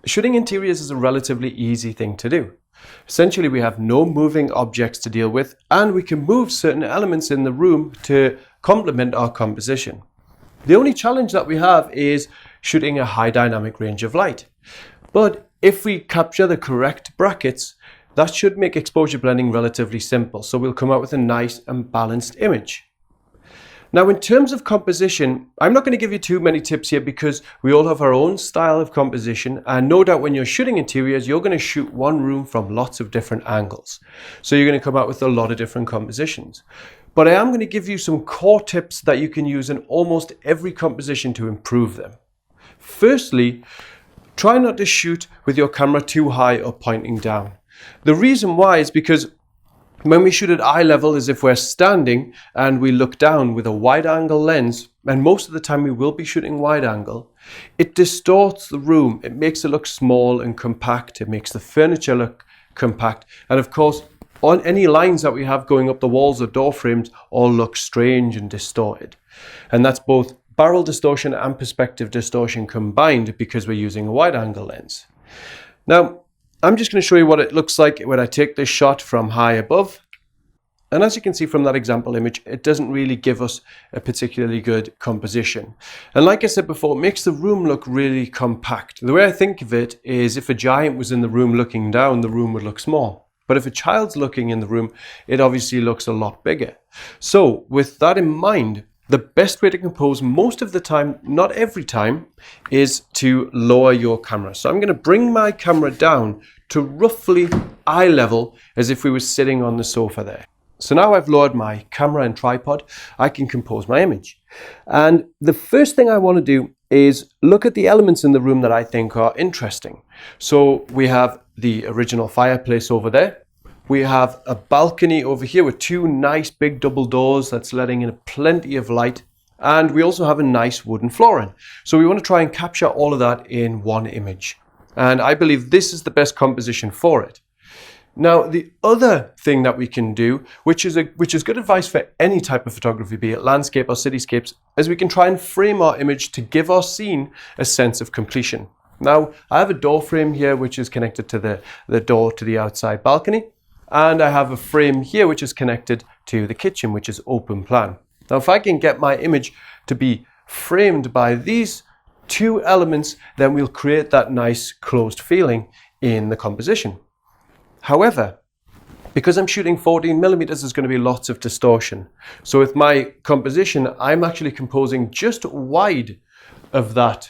Shooting interiors is a relatively easy thing to do. Essentially, we have no moving objects to deal with, and we can move certain elements in the room to complement our composition. The only challenge that we have is shooting a high dynamic range of light. But if we capture the correct brackets, that should make exposure blending relatively simple, so we'll come out with a nice and balanced image. Now, in terms of composition, I'm not going to give you too many tips here because we all have our own style of composition, and no doubt when you're shooting interiors, you're going to shoot one room from lots of different angles. So you're going to come out with a lot of different compositions. But I am going to give you some core tips that you can use in almost every composition to improve them. Firstly, try not to shoot with your camera too high or pointing down. The reason why is because when we shoot at eye level as if we're standing and we look down with a wide angle lens, and most of the time we will be shooting wide angle, it distorts the room. It makes it look small and compact. It makes the furniture look compact. And of course, on any lines that we have going up the walls or door frames all look strange and distorted. And that's both barrel distortion and perspective distortion combined because we're using a wide angle lens. Now, I'm just going to show you what it looks like when I take this shot from high above. And as you can see from that example image, it doesn't really give us a particularly good composition. And like I said before, it makes the room look really compact. The way I think of it is if a giant was in the room looking down, the room would look small. But if a child's looking in the room, it obviously looks a lot bigger. So with that in mind, the best way to compose most of the time, not every time, is to lower your camera. So I'm going to bring my camera down to roughly eye level as if we were sitting on the sofa there. So now I've lowered my camera and tripod, I can compose my image. And the first thing I want to do is look at the elements in the room that I think are interesting. So we have the original fireplace over there. We have a balcony over here with two nice big double doors that's letting in plenty of light. And we also have a nice wooden flooring. So we want to try and capture all of that in one image. And I believe this is the best composition for it. Now, the other thing that we can do, which is good advice for any type of photography, be it landscape or cityscapes, is we can try and frame our image to give our scene a sense of completion. Now, I have a door frame here, which is connected to the door to the outside balcony. And I have a frame here, which is connected to the kitchen, which is open plan. Now, if I can get my image to be framed by these two elements, then we'll create that nice closed feeling in the composition. However, because I'm shooting 14mm, there's going to be lots of distortion. So with my composition, I'm actually composing just wide of that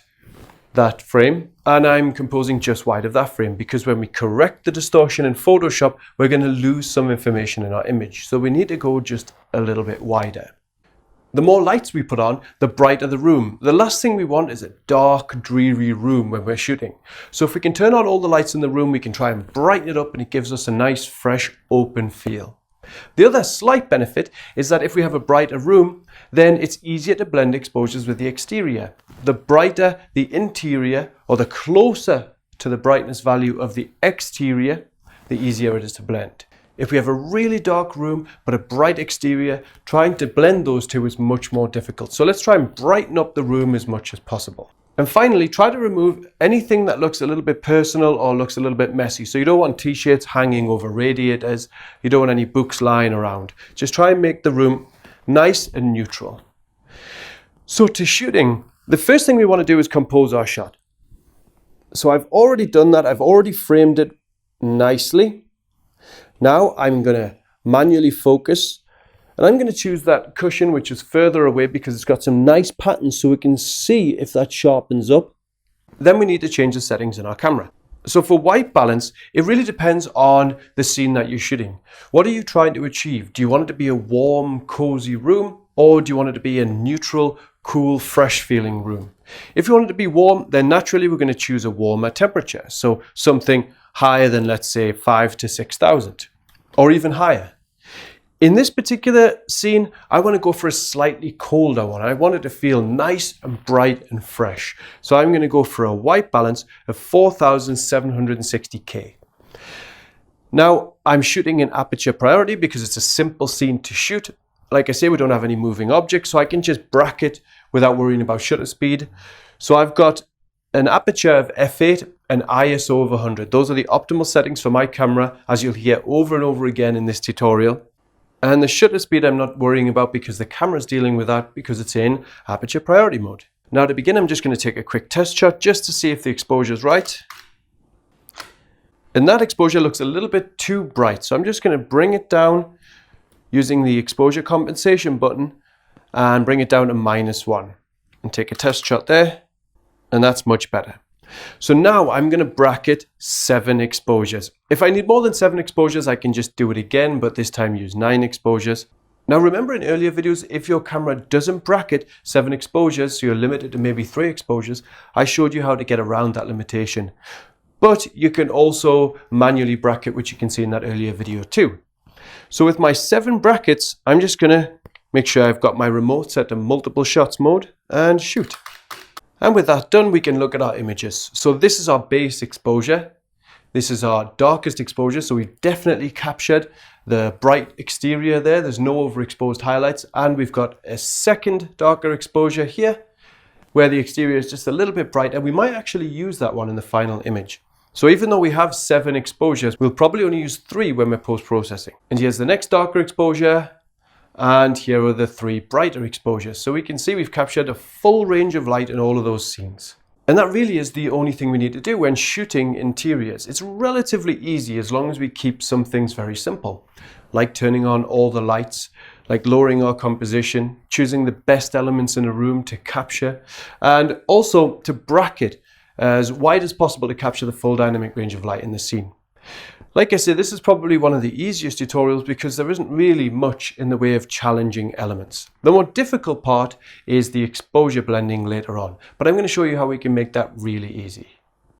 frame, and I'm composing just wide of that frame because when we correct the distortion in Photoshop, we're going to lose some information in our image. So we need to go just a little bit wider. The more lights we put on, the brighter the room. The last thing we want is a dark, dreary room when we're shooting. So if we can turn on all the lights in the room, we can try and brighten it up and it gives us a nice, fresh, open feel. The other slight benefit is that if we have a brighter room, then it's easier to blend exposures with the exterior. The brighter the interior, or the closer to the brightness value of the exterior, the easier it is to blend. If we have a really dark room but a bright exterior, trying to blend those two is much more difficult. So let's try and brighten up the room as much as possible. And finally, try to remove anything that looks a little bit personal or looks a little bit messy. So you don't want t-shirts hanging over radiators. You don't want any books lying around. Just try and make the room nice and neutral. So to shooting, the first thing we want to do is compose our shot. So I've already done that. I've already framed it nicely. Now I'm going to manually focus. And I'm going to choose that cushion, which is further away because it's got some nice patterns so we can see if that sharpens up. Then we need to change the settings in our camera. So for white balance, it really depends on the scene that you're shooting. What are you trying to achieve? Do you want it to be a warm, cozy room? Or do you want it to be a neutral, cool, fresh feeling room? If you want it to be warm, then naturally we're going to choose a warmer temperature. So something higher than, let's say, 5,000 to 6,000 or even higher. In this particular scene, I want to go for a slightly colder one. I want it to feel nice and bright and fresh. So I'm going to go for a white balance of 4,760K. Now, I'm shooting in aperture priority because it's a simple scene to shoot. Like I say, we don't have any moving objects, so I can just bracket without worrying about shutter speed. So I've got an aperture of f8 an ISO of 100. Those are the optimal settings for my camera, as you'll hear over and over again in this tutorial. And the shutter speed I'm not worrying about because the camera's dealing with that because it's in aperture priority mode. Now to begin, I'm just going to take a quick test shot just to see if the exposure is right. And that exposure looks a little bit too bright, so I'm just going to bring it down using the exposure compensation button and bring it down to -1 and take a test shot there, and that's much better. So now I'm going to bracket 7 exposures. If I need more than 7 exposures, I can just do it again, but this time use 9 exposures. Now remember in earlier videos, if your camera doesn't bracket 7 exposures, so you're limited to maybe 3 exposures, I showed you how to get around that limitation. But you can also manually bracket, which you can see in that earlier video too. So with my 7 brackets, I'm just going to make sure I've got my remote set to multiple shots mode and shoot. And with that done, we can look at our images. So this is our base exposure. This is our darkest exposure. So we've definitely captured the bright exterior there. There's no overexposed highlights. And we've got a second darker exposure here where the exterior is just a little bit brighter. We might actually use that one in the final image. So even though we have 7 exposures, we'll probably only use 3 when we're post-processing. And here's the next darker exposure. And here are the 3 brighter exposures. So we can see we've captured a full range of light in all of those scenes. And that really is the only thing we need to do when shooting interiors. It's relatively easy as long as we keep some things very simple, like turning on all the lights, like lowering our composition, choosing the best elements in a room to capture, and also to bracket as wide as possible to capture the full dynamic range of light in the scene. Like I said, this is probably one of the easiest tutorials because there isn't really much in the way of challenging elements. The more difficult part is the exposure blending later on, but I'm going to show you how we can make that really easy.